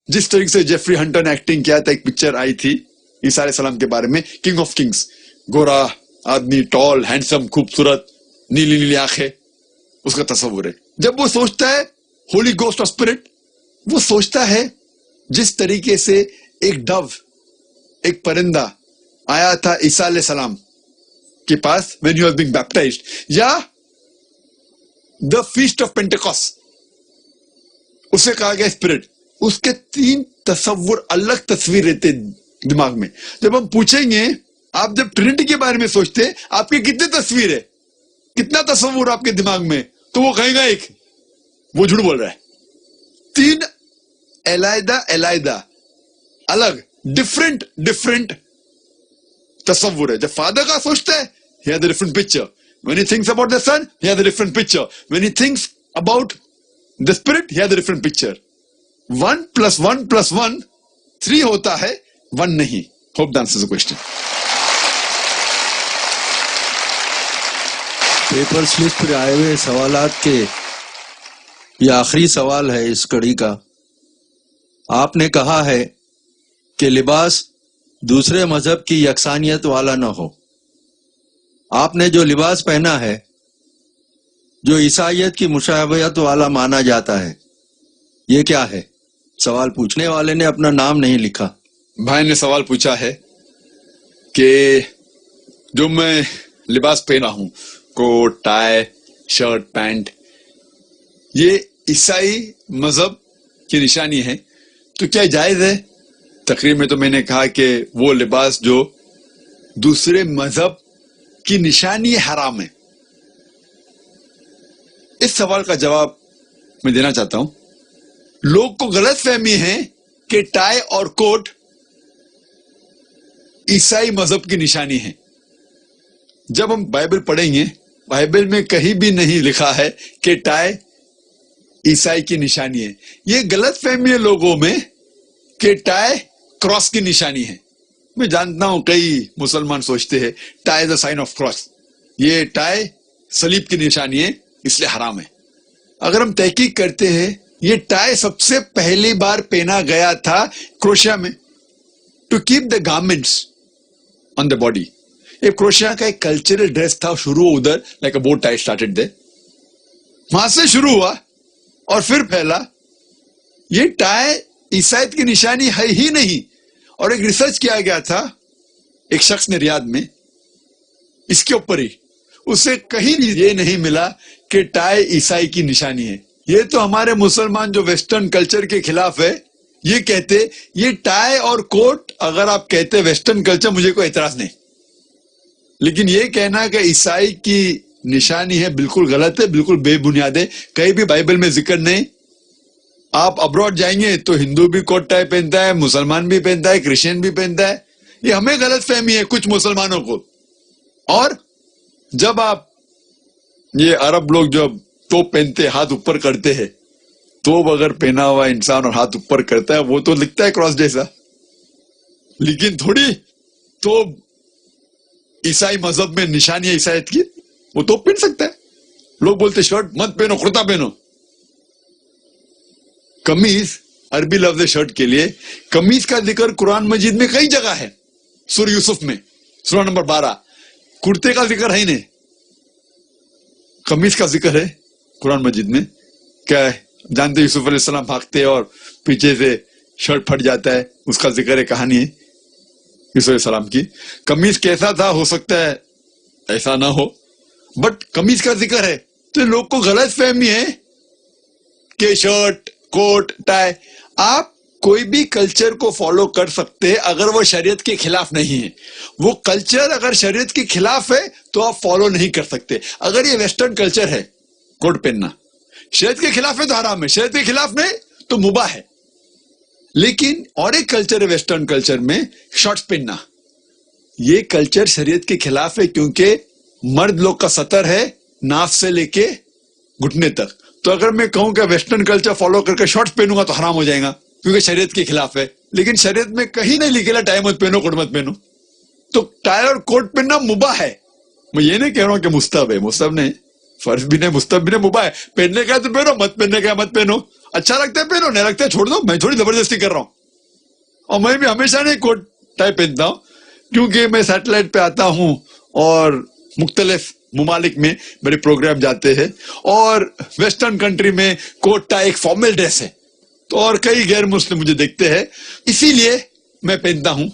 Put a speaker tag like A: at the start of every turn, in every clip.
A: जिस तरीके से जेफरी हंटर ने एक्टिंग किया था, एक पिक्चर आई थी ईसा अलैहि सलाम के बारे में, किंग ऑफ किंग्स, गोरा आदमी, टॉल, हैंडसम, खूबसूरत, नीली नीली आंखें, उसका तस्वुर है। जब वो सोचता है होली गोस्ट ऑफ स्पिरिट, वो सोचता है जिस तरीके से एक डव, एक परिंदा आया था ईसा अलैहि सलाम के पास when he was being baptized, या द फीस्ट ऑफ पेंटेकॉस्ट, उसे कहा गया स्पिरिट। उसके तीन तस्वुर, अलग तस्वीर रहते दिमाग में। जब हम पूछेंगे आप जब ट्रिनिटी के बारे में सोचते हैं आपके कितने तस्वीर है, कितना तस्वुर आपके दिमाग में, तो वो कहेगा एक, वो झूठ बोल रहा है। तीन अलग अलग डिफरेंट तस्वुर है। जब फादर का सोचता है he has a different picture. When he thinks about the son, he has a different picture. When he thinks about the spirit, he has a different picture. 1 + 1 + 1 3 होता है, 1 नहीं। Hope that answers the question.
B: Paper slip पर आए हुए सवालात के ये आखिरी सवाल है इस कड़ी का। आपने कहा है कि लिबास दूसरे मजहब की यकसानियत वाला न हो। आपने जो लिबास पहना है जो ईसाइयत की मुशाबहत वाला माना जाता है, ये क्या है? सवाल पूछने वाले ने अपना नाम नहीं लिखा।
A: भाई ने सवाल पूछा है कि जो मैं लिबास पहना हूं, कोट, टाई, शर्ट, पैंट, ये ईसाई मजहब की निशानी है, तो क्या जायज है? तकरीर में तो मैंने कहा कि वो लिबास जो दूसरे मजहब की निशानी हराम है। इस सवाल का जवाब मैं देना चाहता हूं। लोग को गलत फहमी है कि टाई और कोट ईसाई मजहब की निशानी है। जब हम बाइबल पढ़ेंगे, बाइबल में कहीं भी नहीं लिखा है कि टाई ईसाई की निशानी है। ये गलत फहमी है लोगों में कि टाई क्रॉस की निशानी है। मैं जानता हूं कई मुसलमान सोचते हैं tie is a sign of cross, ये टाई सलीब की निशानी है इसलिए हराम है। अगर हम तहकीक करते हैं, ये टाई सबसे पहली बार पहना गया था क्रोशिया में, to keep the garments on the body. ये क्रोशिया का एक कल्चरल ड्रेस था, शुरू उधर, लाइक अ बो टाई स्टार्टेड देयर, वहां से शुरू हुआ और फिर फैला। ये टाई ईसाईयत की निशानी है ही नहीं। और एक रिसर्च किया गया था एक शख्स ने रियाद में इसके ऊपर ही, उसे कहीं भी ये नहीं मिला कि टाई ईसाई की निशानी है। ये तो हमारे मुसलमान जो वेस्टर्न कल्चर के खिलाफ है, ये कहते ये टाई और कोट, अगर आप कहते वेस्टर्न कल्चर, मुझे कोई एतराज नहीं, लेकिन ये कहना कि ईसाई की निशानी है बिल्कुल गलत है, बिल्कुल बेबुनियाद है। कहीं भी बाइबल में जिक्र नहीं। आप अब्रॉड जाएंगे तो हिंदू भी कोट टाई पहनता है, मुसलमान भी पहनता है, क्रिश्चियन भी पहनता है। ये हमें गलत फहमी है कुछ मुसलमानों को। और जब आप ये अरब लोग जब टोप पहनते, हाथ ऊपर करते हैं, तोप अगर पहना हुआ इंसान और हाथ ऊपर करता है, वो तो लिखता है क्रॉस जैसा, लेकिन थोड़ी तो ईसाई मजहब में निशानी है ईसाईयत की, वो तो पहन सकता है। लोग बोलते शर्ट मत पहनो, कुर्ता पहनो। कमीज अरबी लफ्ज है शर्ट के लिए। कमीज का जिक्र कुरान मजीद में कई जगह है। सूरह यूसुफ में सूरह नंबर 12, कुर्ते का जिक्र है ही नहीं, कमीज का जिक्र है कुरान मजीद में। क्या है जानते, यूसुफ अलैहिस्सलाम भागते और पीछे से शर्ट फट जाता है, उसका जिक्र है, कहानी है यूसुफ अलैहिस्सलाम की। कमीज कैसा था, हो सकता है ऐसा ना हो, बट कमीज का जिक्र है। तो लोग को गलत फहमी है कि शर्ट, कोट, टाई, आप कोई भी कल्चर को फॉलो कर सकते हैं अगर वो शरीयत के खिलाफ नहीं है। वो कल्चर अगर शरीयत के खिलाफ है तो आप फॉलो नहीं कर सकते। अगर ये वेस्टर्न कल्चर है, कोट पहनना शरीयत के खिलाफ है तो हराम है, शरीयत के खिलाफ नहीं तो मुबाह है। लेकिन और एक कल्चर है वेस्टर्न कल्चर में, शॉर्ट्स पहनना, ये कल्चर शरीयत के खिलाफ है, क्योंकि मर्द लोग का सतर है नाफ से लेके घुटने तक। तो अगर मैं कहूं कि वेस्टर्न कल्चर फॉलो करके शॉर्ट्स पहनूंगा तो हराम हो जाएगा, क्योंकि शरीयत के खिलाफ है। लेकिन शरीयत में कहीं नहीं लिखेला टाई मत पहनो, कोट मत पहनो। तो टाई और कोट पहनना मुबाह है। मैं ये नहीं कह रहा हूं कि मुस्तहब है, मुस्तहब नहीं, فرض بھی نہیں، مستحب بھی نہیں، مباح ہے. پہننے کا ہے تو پہنو، مت پہننے کا ہے مت پہنو. اچھا لگتا ہے پہنو، نہیں لگتا ہے چھوڑ دو. میں تھوڑی زبردستی کر رہا ہوں. اور میں بھی ہمیشہ نہیں کوٹ ٹائی پہنتا ہوں، کیونکہ میں سیٹلائٹ پہ آتا ہوں اور مختلف ممالک میں میرے پروگرام جاتے ہیں، اور ویسٹرن کنٹری میں کوٹ ٹائی ایک فارمل ڈریس ہے، تو اور کئی غیر مسلم مجھے دیکھتے ہیں، اسی لیے میں پہنتا ہوں.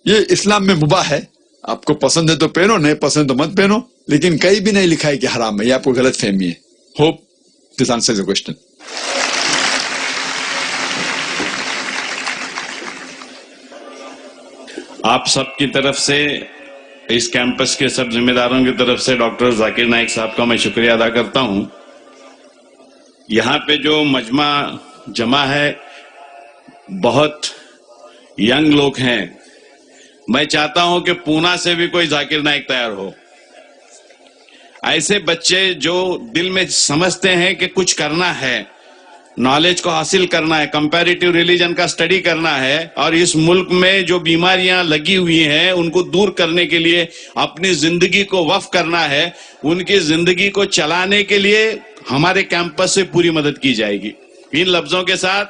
A: یہ اسلام میں مباح ہے، آپ کو پسند ہے تو پہنو، نہیں پسند تو مت پہنو، لیکن کہیں بھی نہیں لکھا ہے کہ حرام ہے. یہ آپ کو غلط فہمی ہے. Hope this answers the question.
C: آپ سب کی طرف سے، اس کیمپس کے سب ذمہ داروں کی طرف سے ڈاکٹر ذاکر نائک صاحب کا میں شکریہ ادا کرتا ہوں. یہاں پہ جو مجمع جمع ہے بہت ینگ لوگ ہیں. میں چاہتا ہوں کہ پونا سے بھی کوئی ذاکر نائک تیار ہو. ایسے بچے جو دل میں سمجھتے ہیں کہ کچھ کرنا ہے، نالج کو حاصل کرنا ہے، کمپیریٹیو ریلیجن کا سٹڈی کرنا ہے، اور اس ملک میں جو بیماریاں لگی ہوئی ہیں ان کو دور کرنے کے لیے اپنی زندگی کو وقف کرنا ہے، ان کی زندگی کو چلانے کے لیے ہمارے کیمپس سے پوری مدد کی جائے گی. ان لفظوں کے ساتھ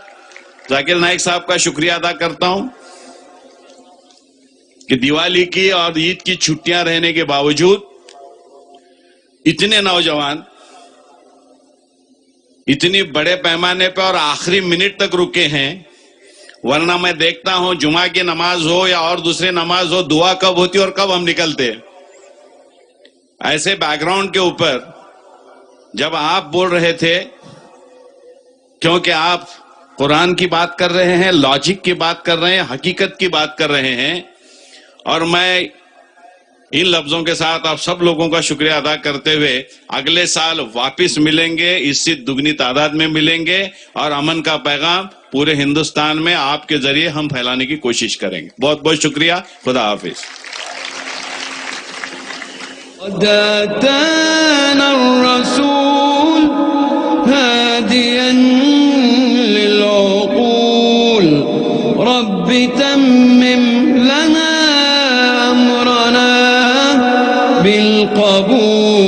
C: ذاکر نائک صاحب کا شکریہ ادا کرتا ہوں کہ دیوالی کی اور عید کی چھٹیاں رہنے کے باوجود اتنے نوجوان اتنی بڑے پیمانے پہ اور آخری منٹ تک رکے ہیں. ورنہ میں دیکھتا ہوں جمعہ کی نماز ہو یا اور دوسرے نماز ہو، دعا کب ہوتی اور کب ہم نکلتے. ایسے بیک گراؤنڈ کے اوپر جب آپ بول رہے تھے، کیونکہ آپ قرآن کی بات کر رہے ہیں، لاجک کی بات کر رہے ہیں، حقیقت کی بات کر رہے ہیں، اور میں ان لفظوں کے ساتھ آپ سب لوگوں کا شکریہ ادا کرتے ہوئے اگلے سال واپس ملیں گے، اس سے دگنی تعداد میں ملیں گے، اور امن کا پیغام پورے ہندوستان میں آپ کے ذریعے ہم پھیلانے کی کوشش کریں گے. بہت بہت شکریہ. خدا حافظ.
D: قد أتانا الرسول هاديا للعقول رب تمم لنا أمرنا بالقبول